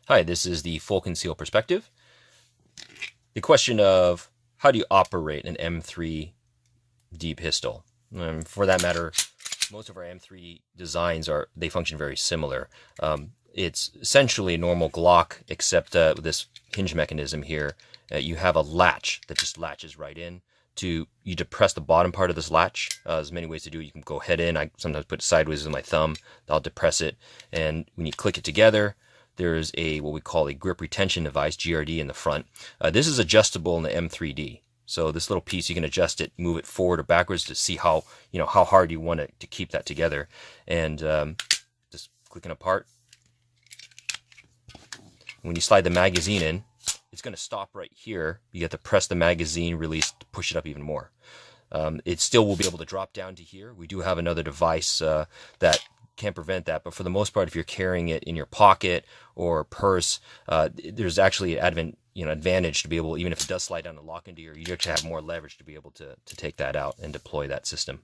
Hi, this is the full conceal perspective. The question of how do you operate an M3D pistol? For that matter, most of our M3 designs they function very similar. It's essentially a normal Glock, except with this hinge mechanism here. You have a latch that just latches right in. You depress the bottom part of this latch. There's many ways to do it. You can go head in. I sometimes put it sideways with my thumb. I'll depress it, and when you click it together, there's what we call a grip retention device, GRD, in the front. This is adjustable in the M3D. So this little piece, you can adjust it, move it forward or backwards to see how hard you want it to keep that together. And just clicking apart. When you slide the magazine in, it's going to stop right here. You have to press the magazine release to push it up even more. It still will be able to drop down to here. We do have another device that can prevent that, but for the most part, if you're carrying it in your pocket or purse, there's actually advantage to be able, even if it does slide down and lock into you actually have more leverage to be able to take that out and deploy that system.